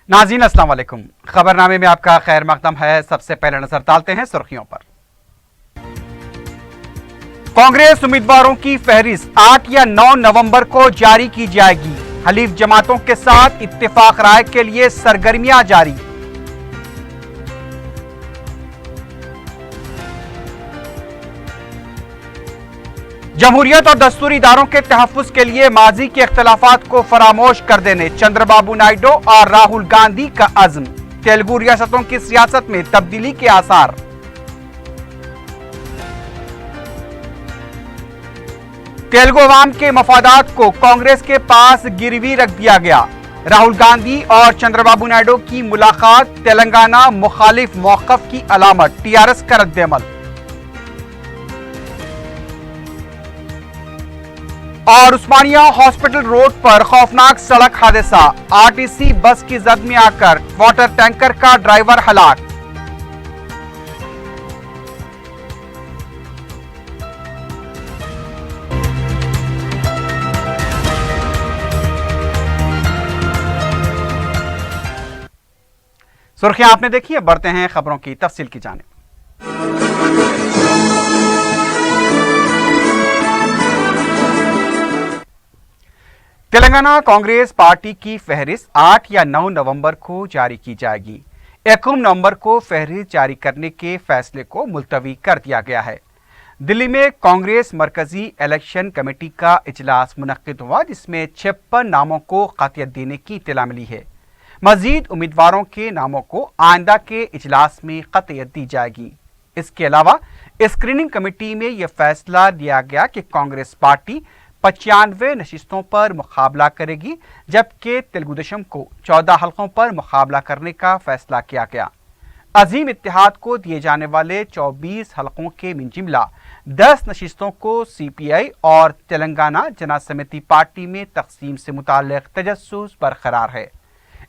नाज़रीन अस्सलाम वालेकुम। खबरनामे में आपका खैर मकदम है। सबसे पहले नजर डालते हैं सुर्खियों पर। कांग्रेस उम्मीदवारों की फहरिस्त 8 या 9 नवंबर को जारी की जाएगी। हलीफ जमातों के साथ इत्तेफाक राय के लिए सरगर्मियां जारी। जमहूरियत और दस्तूरी इदारों के तहफ्फुज़ के लिए माजी के इख्तलाफात को फरामोश कर देने चंद्रबाबू नायडू और राहुल गांधी का अज़्म। तेलुगु रियासतों की सियासत में तब्दीली के आसार। तेलुगु अवाम के मफादात को कांग्रेस के पास गिरवी रख दिया गया। राहुल गांधी और चंद्रबाबू नायडू की मुलाकात तेलंगाना मुखालिफ मौक़िफ़ की अलामत। टीआरएस का रद्द-ए-अमल। और उस्मानिया हॉस्पिटल रोड पर खौफनाक सड़क हादसा। आरटीसी बस की जद में आकर वाटर टैंकर का ड्राइवर हलाक। सुर्खियां आपने देखी है, बढ़ते हैं खबरों की तफसील की जानिब। तेलंगाना कांग्रेस पार्टी की फहरिस्त 8 या 9 नवंबर को जारी की जाएगी। 1 नवंबर को फहरिस्त जारी करने के फैसले को मुलतवी कर दिया गया है। दिल्ली में कांग्रेस मरकजी इलेक्शन कमेटी का इजलास मुनक्किद हुआ, जिसमें 56 नामों को क़तियत देने की इत्तला मिली है। मजीद उम्मीदवारों के नामों को आइंदा के इजलास में क़तियत दी जाएगी। इसके अलावा स्क्रीनिंग कमेटी में यह फैसला लिया गया कि कांग्रेस पार्टी 95 नशिस्तों पर मुकाबला करेगी, जबकि तेलुगुदेशम को 14 हल्कों पर मुकाबला करने का फैसला किया गया। अजीम इत्तेहाद को दिए जाने वाले 24 हल्कों के मिन जुमला 10 नशिस्तों को सीपीआई और तेलंगाना जना समिति पार्टी में तकसीम से मुताल्लिक तजस्सुस बरकरार है।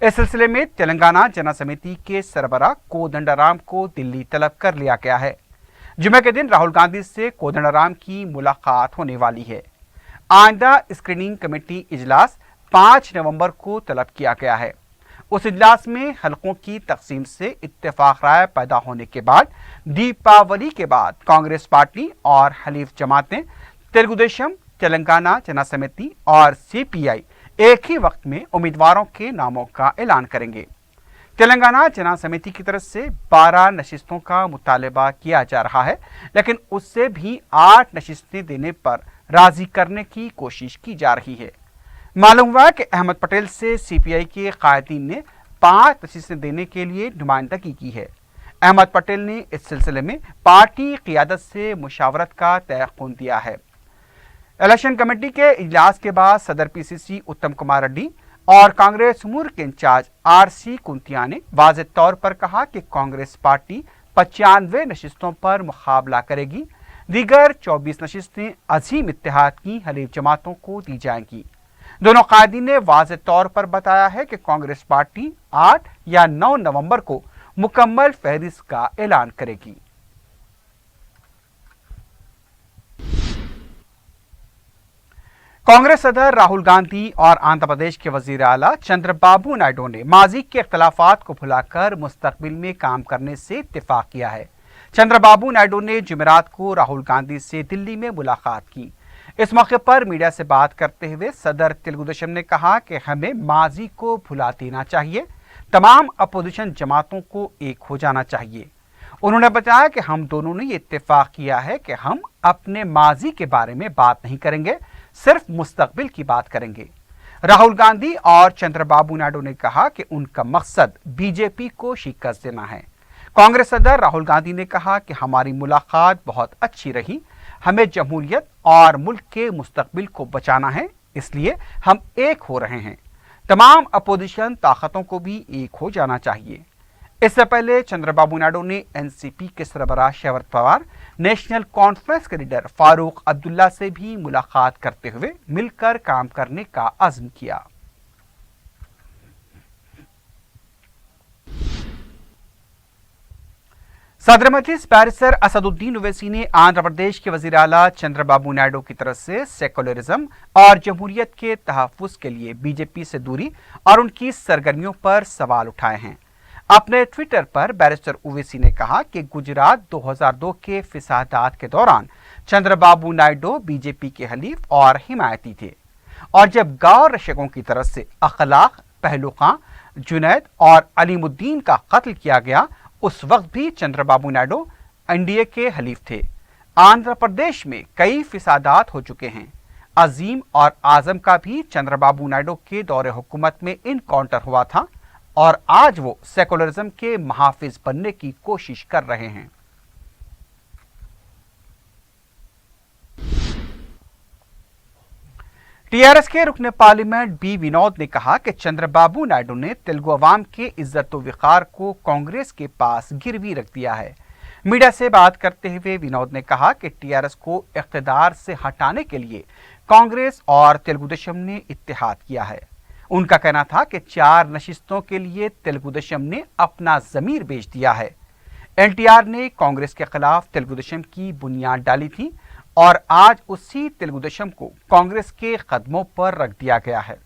इस सिलसिले में तेलंगाना जना समिति के सरबराह कोदंडराम को दिल्ली तलब कर लिया गया है। जुमे के दिन राहुल गांधी से कोदंडराम की मुलाकात होने वाली है। आइंदा स्क्रीनिंग कमेटी इजलास 5 नवंबर को तलब किया गया है। उस इजलास में हल्कों की तकसीम से इत्तेफाक राय पैदा होने के बाद दीपावली के बाद कांग्रेस पार्टी और हलीफ जमातें तेलुगुदेशम, तेलंगाना जना समिति और सीपीआई एक ही वक्त में उम्मीदवारों के नामों का ऐलान करेंगे। तेलंगाना जना समिति की तरफ से 12 नशिस्तों का मुतालबा किया जा रहा है, लेकिन उससे भी 8 नशिस्तें देने पर राजी करने की कोशिश की जा रही है। मालूम हुआ कि अहमद पटेल से सीपीआई के कायदीन ने 5 नशिस्तें देने के लिए नुमाइंदगी की है। अहमद पटेल ने इस सिलसिले में पार्टी क़ियादत से मुशावरत का तयक़ुन दिया है। इलेक्शन कमेटी के इजलास के बाद सदर पीसीसी उत्तम कुमार रेड्डी और कांग्रेस उमूर के इंचार्ज आरसी कुंतिया ने वाज़ेह तौर पर कहा कि कांग्रेस पार्टी 95 नशिस्तों पर मुकाबला करेगी। दीगर 24 नशिस्तें अजीम इत्तेहाद की हलीफ जमातों को दी जाएंगी। दोनों कायदीन ने वाज़ेह तौर पर बताया है कि कांग्रेस पार्टी 8 या 9 नवंबर को मुकम्मल फहरिस्त का ऐलान करेगी। कांग्रेस सदर राहुल गांधी और आंध्र प्रदेश के वजीर आला चंद्रबाबू नायडू ने माजी के इख्तलाफात को भुलाकर मुस्तकबिल में काम करने से इत्तेफाक किया है। चंद्रबाबू नायडू ने जुमेरात को राहुल गांधी से दिल्ली में मुलाकात की। इस मौके पर मीडिया से बात करते हुए सदर तेलुगुदेशम ने कहा कि हमें माजी को भुला देना चाहिए, तमाम अपोजिशन जमातों को एक हो जाना चाहिए। उन्होंने बताया कि हम दोनों ने ये इत्तेफाक किया है कि हम अपने माजी के बारे में बात नहीं करेंगे, सिर्फ मुस्तकबिल की बात करेंगे। राहुल गांधी और चंद्रबाबू नायडू ने कहा कि उनका मकसद बीजेपी को शिकस्त देना है। कांग्रेस सदर राहुल गांधी ने कहा कि हमारी मुलाकात बहुत अच्छी रही, हमें जमहूरियत और मुल्क के मुस्तकबिल को बचाना है, इसलिए हम एक हो रहे हैं। तमाम अपोजिशन ताकतों को भी एक हो जाना चाहिए। इससे पहले चंद्रबाबू नायडू ने एनसीपी के सरबराह शरद पवार, नेशनल कॉन्फ्रेंस के लीडर फारूक अब्दुल्ला से भी मुलाकात करते हुए मिलकर काम करने का अज़्म किया। सदर मजलिस बैरिस्टर असदुद्दीन ओवैसी ने आंध्र प्रदेश के वजीर आला चंद्रबाबू नायडू की तरफ से सेकुलरिज्म और जमहूरियत के तहफ्फुज के लिए बीजेपी से दूरी और उनकी सरगर्मियों पर सवाल उठाए हैं। अपने ट्विटर पर बैरिस्टर ओवैसी ने कहा कि गुजरात 2002 के फिसादात के दौरान चंद्रबाबू नायडू बीजेपी के हलीफ और हिमायती थे, और जब गांव रशकों की तरफ से अखलाक, पहलुखां, जुनैद और अलीमुद्दीन का कत्ल किया गया, उस वक्त भी चंद्रबाबू नायडू एनडीए के हलीफ थे। आंध्र प्रदेश में कई फिसादात हो चुके हैं। अजीम और आजम का भी चंद्रबाबू नायडू के दौरे हुकूमत में इनकाउंटर हुआ था और आज वो सेकुलरिज्म के महाफिज बनने की कोशिश कर रहे हैं। टीआरएस के रुकने पार्लियामेंट बी विनोद ने कहा कि चंद्रबाबू नायडू ने तेलुगु अवाम के इज्जत व विकार को कांग्रेस के पास गिरवी रख दिया है। मीडिया से बात करते हुए विनोद ने कहा कि टीआरएस को इख्तिदार से हटाने के लिए कांग्रेस और तेलुगु देशम ने इत्तेहाद किया है। उनका कहना था कि 4 नशिस्तों के लिए तेलुगु देशम ने अपना जमीर बेच दिया है। एनटीआर ने कांग्रेस के खिलाफ तेलुगु देशम की बुनियाद डाली थी और आज उसी तेलुगु देशम को कांग्रेस के कदमों पर रख दिया गया है।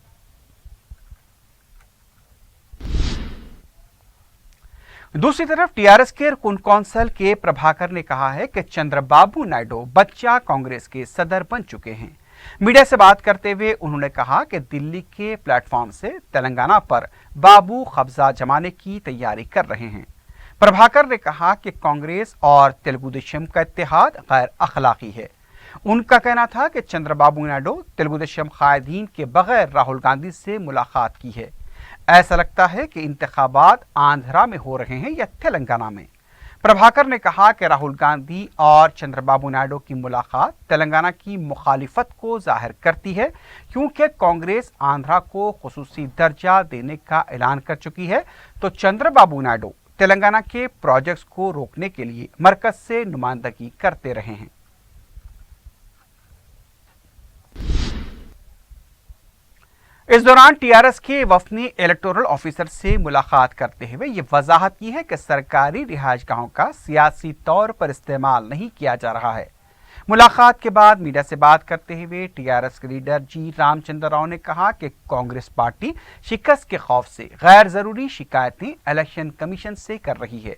दूसरी तरफ टीआरएस के रुकन कौंसल के प्रभाकर ने कहा है कि चंद्रबाबू नायडू बच्चा कांग्रेस के सदर बन चुके हैं। मीडिया से बात करते हुए उन्होंने कहा कि दिल्ली के प्लेटफॉर्म से तेलंगाना पर बाबू कब्जा जमाने की तैयारी कर रहे हैं। प्रभाकर ने कहा कि कांग्रेस और तेलुगु देशम का इत्तेहाद गैर अखलाकी है। उनका कहना था कि चंद्रबाबू नायडू तेलुगु देशम कायदीन के बगैर राहुल गांधी से मुलाकात की है। ऐसा लगता है कि इंतखाबात आंध्रा में हो रहे हैं या तेलंगाना में। प्रभाकर ने कहा कि राहुल गांधी और चंद्रबाबू नायडू की मुलाकात तेलंगाना की मुखालिफत को जाहिर करती है, क्योंकि कांग्रेस आंध्रा को खुसूसी दर्जा देने का ऐलान कर चुकी है, तो चंद्रबाबू नायडू तेलंगाना के प्रोजेक्ट्स को रोकने के लिए मरकज से नुमाइंदगी करते रहे हैं। इस दौरान टीआरएस के वफद ने इलेक्टोरल ऑफिसर से मुलाकात करते हुए ये वजाहत की है कि सरकारी रिहायशगाहों का सियासी तौर पर इस्तेमाल नहीं किया जा रहा है। मुलाकात के बाद मीडिया से बात करते हुए टीआरएस के लीडर जी रामचंद्र राव ने कहा कि कांग्रेस पार्टी शिकस्त के खौफ से गैर जरूरी शिकायतें इलेक्शन कमीशन से कर रही है।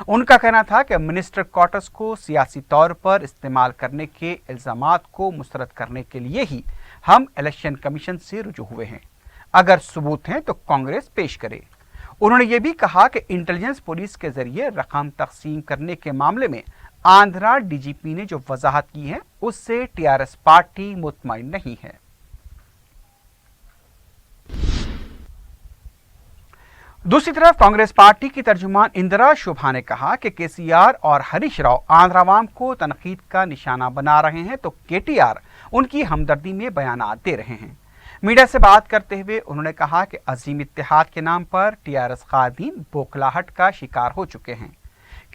उनका कहना था कि मिनिस्टर क्वार्टर्स को सियासी तौर पर इस्तेमाल करने के इल्जामात को मुस्तरद करने के लिए ही हम इलेक्शन कमीशन से रुजू हुए हैं। अगर सबूत हैं तो कांग्रेस पेश करे। उन्होंने ये भी कहा कि इंटेलिजेंस पुलिस के जरिए रकम तकसीम करने के मामले में आंध्रा डीजीपी ने जो वजाहत की है उससे टीआरएस पार्टी मुतमईन नहीं है। दूसरी तरफ कांग्रेस पार्टी की तर्जुमान इंदिरा शोभा ने कहा कि केसीआर और हरीश राव आंध्र अवाम को तनकीद का निशाना बना रहे हैं, तो केटीआर उनकी हमदर्दी में बयानात दे रहे हैं। मीडिया से बात करते हुए उन्होंने कहा कि अजीम इत्तेहाद के नाम पर टीआरएस कायदीन बौखलाहट का शिकार हो चुके हैं।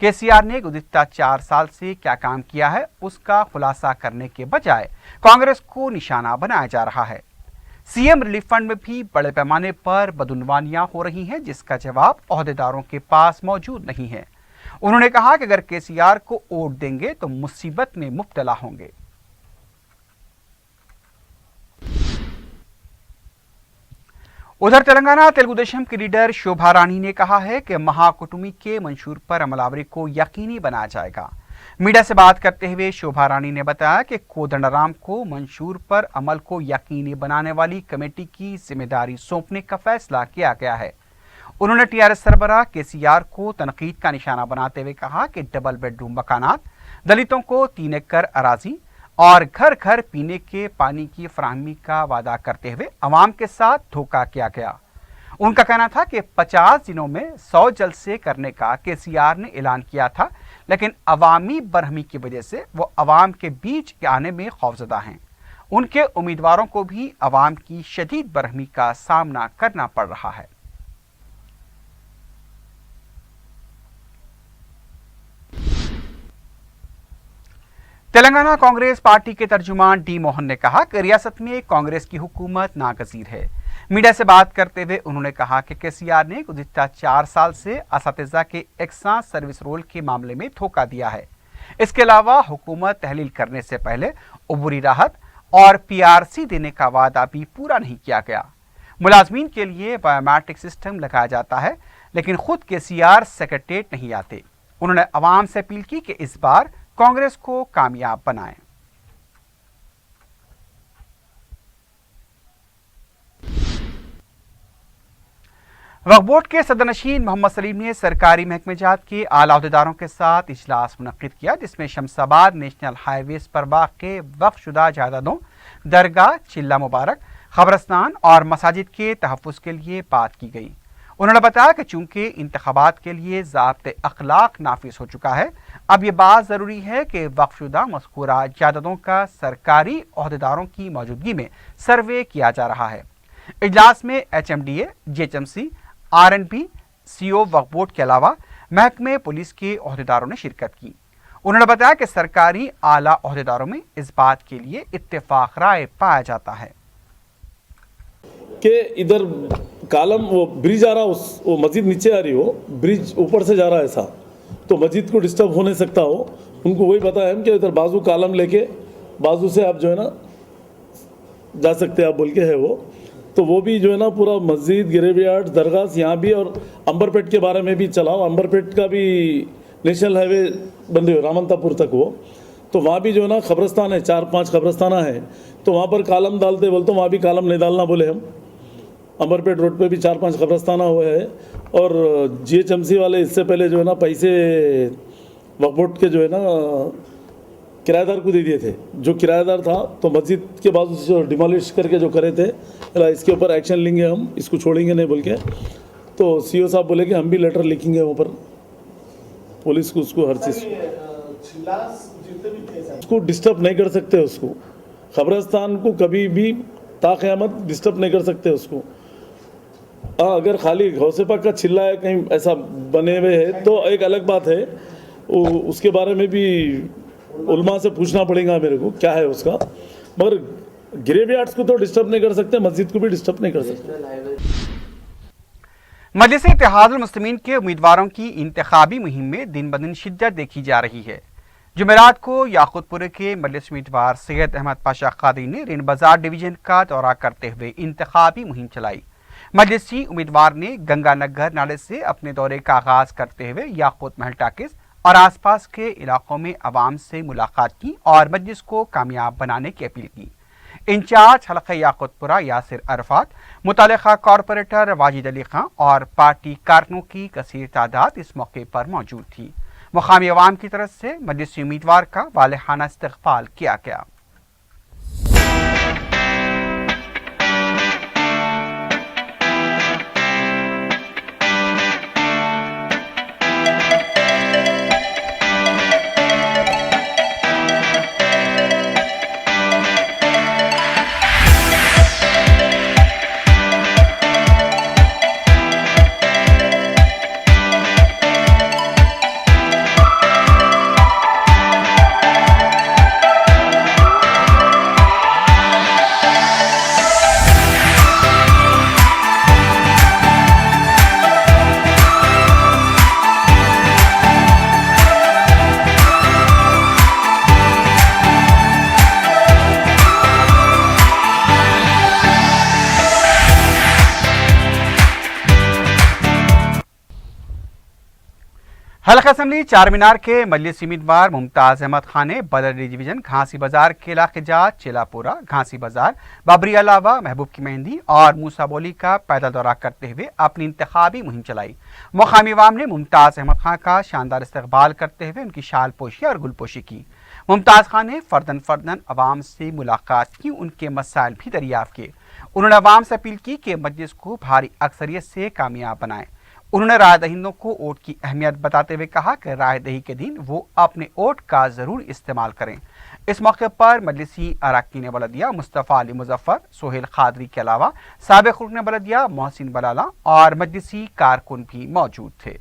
केसीआर ने गुज़िश्ता 4 साल से क्या काम किया है उसका खुलासा करने के बजाय कांग्रेस को निशाना बनाया जा रहा है। सीएम रिलीफ फंड में भी बड़े पैमाने पर बदउनवानियां हो रही हैं, जिसका जवाब ओहदेदारों के पास मौजूद नहीं है। उन्होंने कहा कि अगर केसीआर को वोट देंगे तो मुसीबत में मुब्तला होंगे। उधर तेलंगाना तेलुगु देशम की लीडर शोभा रानी ने कहा है कि महाकुटुंबी के मंशूर पर अमलावरी को यकीनी बनाया जाएगा। मीडिया से बात करते हुए शोभा रानी ने बताया कि कोदंडराम को मंशूर पर अमल को यकीनी बनाने वाली कमेटी की जिम्मेदारी सौंपने का फैसला किया गया है। उन्होंने टीआरएस सरबराह केसीआर को तनकीद का निशाना बनाते हुए कहा कि डबल बेडरूम मकानात, दलितों को 3 एकड़ अराजी और घर घर पीने के पानी की फराहमी का वादा करते हुए अवाम के साथ धोखा किया गया। उनका कहना था कि 50 दिनों में 100 जलसे करने का केसीआर ने ऐलान किया था, लेकिन अवामी बरहमी की वजह से वो अवाम के बीच आने में खौफजदा हैं। उनके उम्मीदवारों को भी अवाम की शदीद बरहमी का सामना करना पड़ रहा है। तेलंगाना कांग्रेस पार्टी के तर्जुमान डी मोहन ने कहा कि रियासत में कांग्रेस की हुकूमत नागजीर है। मीडिया से बात करते हुए उन्होंने कहा कि केसीआर ने गुज़िश्ता 4 साल से असातिज़ा के एक्स्ट्रा सर्विस रोल के मामले में धोखा दिया है। इसके अलावा हुकूमत तहलील करने से पहले उबूरी राहत और पीआरसी देने का वादा भी पूरा नहीं किया गया। मुलाजमीन के लिए बायोमेट्रिक सिस्टम लगाया जाता है, लेकिन खुद केसीआर सेक्रेटेरिएट नहीं आते। उन्होंने आवाम से अपील की कि इस बार कांग्रेस को कामयाब बनाएं। वक्फ बोर्ड के सदरनशीन मोहम्मद सलीम ने सरकारी महकमेजात के आला अहदेदारों के साथ इजलास मुनक्किद किया, जिसमें शमसाबाद नेशनल हाईवेज पर वाक़े वक्फ शुदा जायदादों, दरगाह, चिल्ला मुबारक, खबरस्तान और मसाजिद के तहफ़्फ़ुज़ के लिए बात की गई। उन्होंने बताया कि चूंकि इंतखाबात के लिए ज़ाब्ते अखलाक नाफिज हो चुका है, अब ये बात ज़रूरी है कि वक्फ शुदा मज़कूरा जायदादों का सरकारी अहदेदारों की मौजूदगी में सर्वे किया जा रहा है। इजलास में HMDA, GHMC, RNB, CO वक्फ बोर्ड के अलावा महकमे पुलिस के अहदेदारों ने शिरकत की। उन्होंने बताया कि सरकारी आला अहदेदारों में इस बात के लिए इत्तेफाक राय पाया जाता है कि इधर कालम वो ब्रिज आ रहा, वो मस्जिद नीचे आ रही हो, ब्रिज ऊपर से जा रहा है ऐसा, तो मस्जिद को डिस्टर्ब हो नहीं सकता हो। उनको वही बताया हम कि इधर बाजू कालम लेके बाजू से आप जो है ना जा सकते हैं, आप बोल के है वो भी जो है ना पूरा मस्जिद, गिरेवियार्ड, दरगाह यहाँ भी, और अंबरपेट के बारे में भी चलाओ। अंबरपेट का भी नेशनल हाईवे बंदे हो रामंतापुर तक वो, तो वहाँ भी जो है ना खबरस्तान है, 4-5 खबरस्ताना है, तो वहाँ पर कालम डालते बोलते, वहाँ भी कालम नहीं डालना बोले हम। अंबरपेट रोड पे भी 4-5 खबरस्ताना हुए है। और GHMC वाले इससे पहले जो है ना पैसे वक्फ बोर्ड के जो है ना किराएदार को दे दिए थे। जो किराएदार था तो मस्जिद के बाजू से जो डिमोलिश करके जो करे थे, इसके ऊपर एक्शन लेंगे हम, इसको छोड़ेंगे नहीं बोल के। तो CO साहब बोले कि हम भी लेटर लिखेंगे वहाँ पर पुलिस को, उसको हर चीज़ उसको डिस्टर्ब नहीं कर सकते। उसको खबरस्तान को कभी भी ताक़यामत डिस्टर्ब नहीं कर सकते उसको। अगर खाली गौसे पाक का चिल्ला है कहीं ऐसा बने हुए है तो एक अलग बात है, उसके बारे में भी उलमा से पूछना पड़ेगा मेरे को क्या है उसका। मगर ग्रेवयार्ड्स को तो डिस्टर्ब नहीं कर सकते, मस्जिद को भी डिस्टर्ब नहीं कर सकते। मजलिस इत्तेहादुल मुस्लिमीन के उम्मीदवारों की इंतखाबी मुहिम में दिन ब दिन शिद्दत देखी जा रही है। जुमेरात को याकूतपुर के मजलिस उम्मीदवार सैयद अहमद पाशा कादरी ने रेन बाजार डिवीजन का दौरा करते हुए इंतखाबी मुहिम चलाई। मजलिसी उम्मीदवार ने गंगानगर नाले से अपने दौरे का आगाज करते हुए याकूत महल टाकिस और आसपास के इलाकों में आवाम से मुलाकात की और मजलिस को कामयाब बनाने की अपील की। इंचार्ज हलक़ा याकूतपुरा यासिर अरफात, मुतल्लिक़ा कॉरपोरेटर वाजिद अली खां और पार्टी कारकुनों की कसीर तादाद इस मौके पर मौजूद थी। मुकामी अवाम की तरफ से मजलिसी उम्मीदवार का वालेहाना इस्तक़बाल किया गया। हल्का असम्बली चारमीनार के मजलिसी उम्मीदवार मुमताज अहमद खान ने बदर डिवीजन घासी बाजार के इलाके जात चिलापुरा, घासी बाजार, बाबरी अलावा, महबूब की मेहंदी और मूसा बोली का पैदल दौरा करते हुए अपनी इंतखाबी मुहिम चलाई। मुकामी अवाम ने मुमताज अहमद खान का शानदार इस्तकबाल करते हुए उनकी शाल पोशी और गुलपोशी की। मुमताज खान ने फर्दन अवाम से मुलाकात की, उनके मसाइल भी दरियाफ्त किए। उन्होंने अवाम से अपील की कि मजलिस को भारी अक्सरियत से कामयाब बनाएं। उन्होंने राय दहिंदों को वोट की अहमियत बताते हुए कहा कि राय दही के दिन वो अपने वोट का जरूर इस्तेमाल करें। इस मौके पर मजलिसी अरकान बलदिया मुस्तफ़ा अली मुजफ्फर, सोहेल खादरी के अलावा साबिक़ रुकन बलदिया मोहसिन बलाला और मजलिसी कारकुन भी मौजूद थे।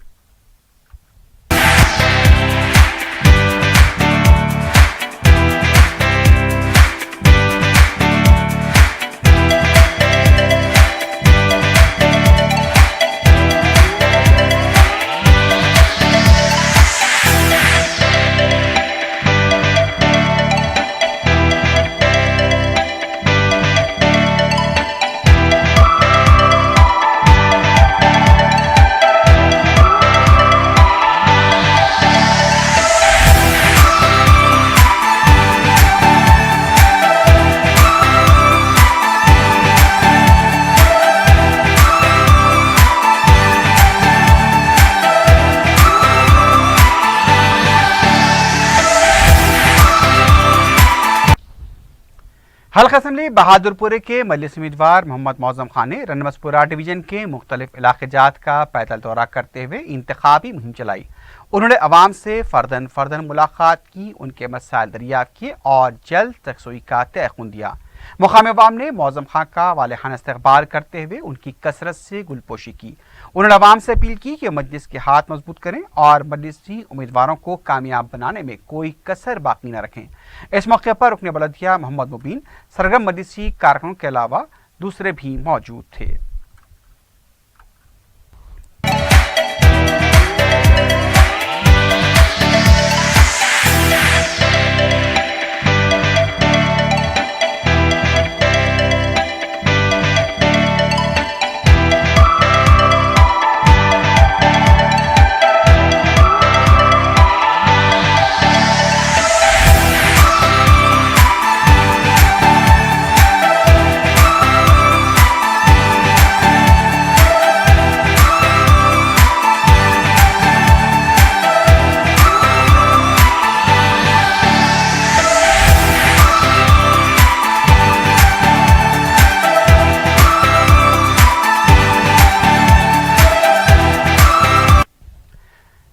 हल्का असम्बली बहादुरपुर के मजलिस उम्मीदवार मोहम्मद मौजम खान ने रनमसपुरा डिवीजन के मुख्तलिफ इलाके जात का पैदल दौरा करते हुए इंतखाबी मुहिम चलाई। उन्होंने अवाम से फर्दन फर्दन मुलाकात की, उनके मसाइल दरियाफ्त किए और जल्द तकसोई का तयक़ुन दिया। मुकामी अवाम ने मौजम खान का वालेहाना इस्तकबाल करते हुए उनकी कसरत से गुलपोशी की। उन्होंने अवाम से अपील की कि मजलिस के हाथ मजबूत करें और मजलिसी उम्मीदवारों को कामयाब बनाने में कोई कसर बाकी न रखें। इस मौके पर रुकने बलदिया मोहम्मद मुबीन, सरगर्म मजलिसी कारकुनों के अलावा दूसरे भी मौजूद थे।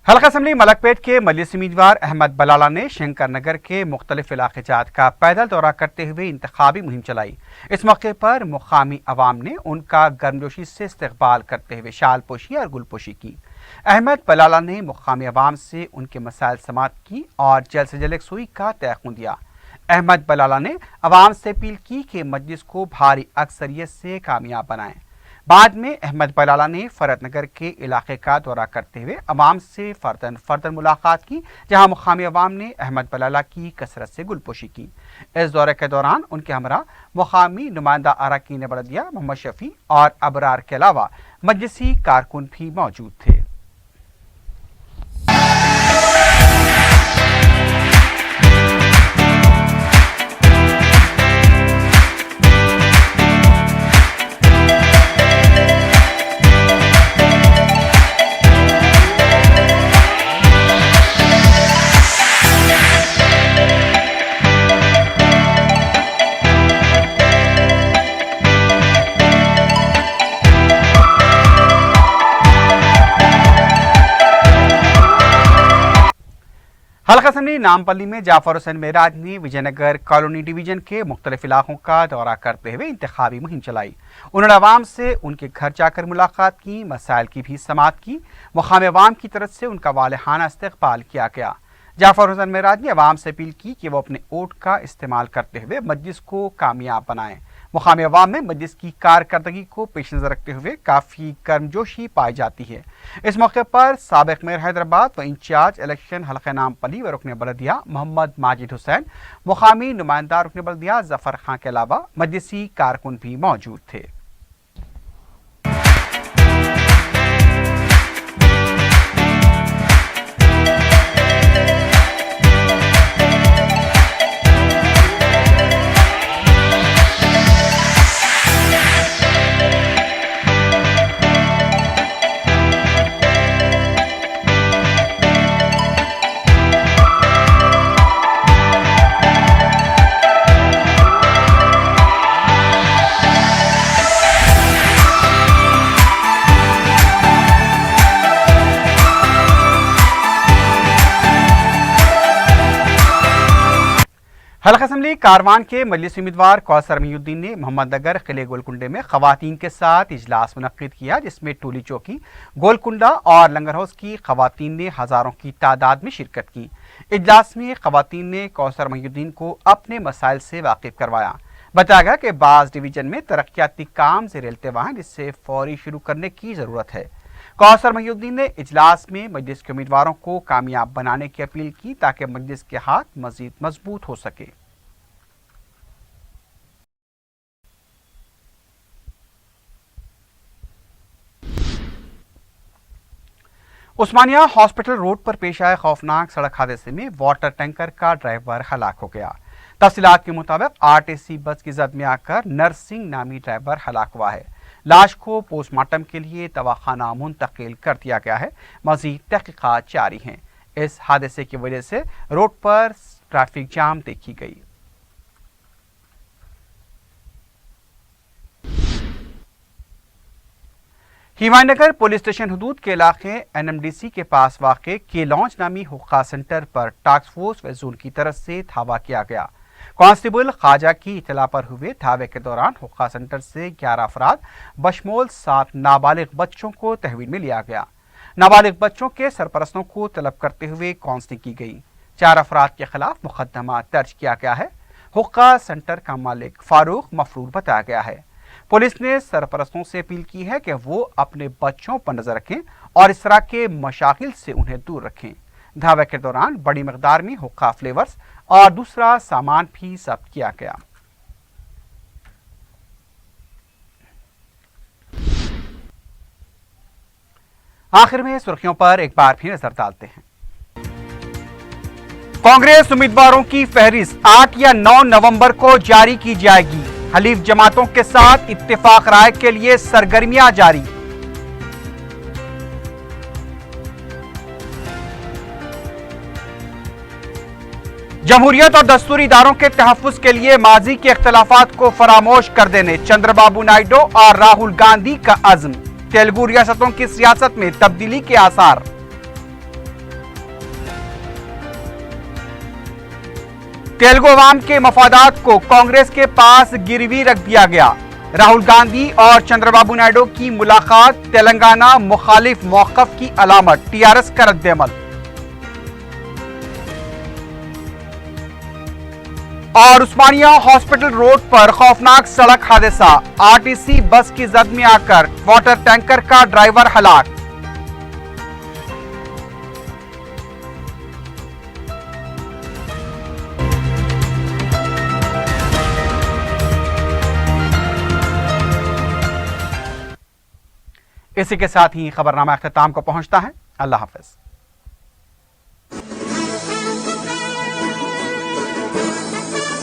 हल्का असम्बली मलकपेट के मजलिस उम्मीदवार अहमद बलाला ने शंकर नगर के मुख्तलिफ इलाके जात का पैदल दौरा करते हुए इंतखाबी मुहिम चलाई। इस मौके पर मुकामी अवाम ने उनका गर्मजोशी से इस्तकबाल करते हुए शाल पोशी और गुलपोशी की। अहमद बलाला ने मुकामी अवाम से उनके मसाइल समात की और जल्द से जल्द यकसुई का तयक़ुन दिया। अहमद बलाला ने अवाम से अपील की कि मजलिस को भारी अक्सरियत से कामयाब बनाएं। बाद में अहमद बलाला ने फरत नगर के इलाके का दौरा करते हुए अवाम से फर्दन फर्दन मुलाकात की, जहां मुकामी अवाम ने अहमद बलाला की कसरत से गुलपोशी की। इस दौरे के दौरान उनके हमरा मुकामी नुमाइंदा अरकान बलदिया मोहम्मद शफी और अबरार के अलावा मजलिसी कारकुन भी मौजूद थे। हल्का असम्बली नामपल्ली में जाफर हुसैन मेराज ने विजयनगर कॉलोनी डिवीजन के मुख्तलिफ इलाकों का दौरा करते हुए इंतखाबी मुहिम चलाई। उन्होंने अवाम से उनके घर जाकर मुलाकात की, मसाइल की भी समात की। मुकामी अवाम की तरफ से उनका वालेहाना इस्तकबाल किया गया। जाफर हुसैन मेराज ने अवाम से अपील की कि वो अपने वोट का इस्तेमाल करते हुए मजलिस को कामयाब बनाएं। मुकामी अवाम में मजलिस की कारकर्दगी को पेश नजर रखते हुए काफ़ी गर्मजोशी पाई जाती है। इस मौके पर साबिक मेयर हैदराबाद व इंचार्ज इलेक्शन हल्का नामपल्ली व रुकने बलदिया मोहम्मद माजिद हुसैन, मुकामी नुमाइंदा रुकने बलदिया जफर खां के अलावा मजलिसी कारकुन भी मौजूद थे। हल्का असम्बली कारवान के मजलिस उम्मीदवार कौसर महीउद्दीन ने मोहम्मद नगर किले गोलकुंडे में खवातीन के साथ इजलास मुनक्किद किया, जिसमें टोली चौकी, गोलकुंडा और लंगर हाउस की खवातीन ने हजारों की तादाद में शिरकत की। इजलास में खवातीन ने कौसर महीउद्दीन को अपने मसाइल से वाकिफ करवाया। बताया गया कि बाज़ डिवीजन में तरक्याती काम ज़ेर इल्तिवा हैं, जिससे फौरी शुरू करने की ज़रूरत है। कौसर महीउद्दीन ने इजलास में मजलिस के उम्मीदवारों को कामयाब बनाने की अपील की ताकि मजलिस के हाथ मजीद मजबूत हो सके। उस्मानिया हॉस्पिटल रोड पर पेश आए खौफनाक सड़क हादसे में वाटर टैंकर का ड्राइवर हलाक हो गया। तफसीलात के मुताबिक आरटीसी बस की जद में आकर नरसिंह नामी ड्राइवर हलाक हुआ है। लाश को पोस्टमार्टम के लिए दवाखाना मुंतकिल कर दिया गया है। मजीद तहकीकात जारी हैं। इस हादसे की वजह से रोड पर ट्रैफिक जाम देखी गई। हिमायतनगर पुलिस स्टेशन हदूद के इलाके NMDC के पास वाक़े के लॉन्च नामी हुक्का सेंटर पर टास्क फोर्स व जोन की तरफ से धावा किया गया। कांस्टेबल ख्वाजा की इतला पर हुए धावे के दौरान हुक्का सेंटर से 11 अफराद बशमोल 7 नाबालिग बच्चों को तहवील में लिया गया। नाबालिग बच्चों के सरपरस्तों को तलब करते हुए काउंसलिंग की गई। 4 अफराद के खिलाफ मुकदमा दर्ज किया गया है। हुक्का सेंटर का मालिक फारूक मफरूर बताया गया है। पुलिस ने सरपरस्तों से अपील की है कि वो अपने बच्चों पर नजर रखें और इस तरह के मशागिल से उन्हें दूर रखें। धावे के दौरान बड़ी मकदार में हुक्का फ्लेवर्स और दूसरा सामान भी जब्त किया गया। आखिर में सुर्खियों पर एक बार भी नजर डालते हैं। कांग्रेस उम्मीदवारों की फहरिस्त 8 या 9 नवंबर को जारी की जाएगी। हलीफ जमातों के साथ इत्तेफाक राय के लिए सरगर्मियां जारी। जमहूरियत और दस्तूरी इदारों के तहफ्फुज के लिए माजी के इख्तलाफात को फरामोश कर देने चंद्रबाबू नायडू और राहुल गांधी का अज़्म। तेलुगु रियासतों की सियासत में तब्दीली के आसार। तेलुगु अवाम के मफादात को कांग्रेस के पास गिरवी रख दिया गया। राहुल गांधी और चंद्रबाबू नायडू की मुलाकात तेलंगाना मुखालिफ मौक़िफ़ की अलामत। टीआरएस का रद्द-ए-अमल। और उस्मानिया हॉस्पिटल रोड पर खौफनाक सड़क हादसा। आरटीसी बस की जद में आकर वाटर टैंकर का ड्राइवर हलाक। इसी के साथ ही खबरनामा अख्ताम को पहुंचता है। अल्लाह हाफ़िज़।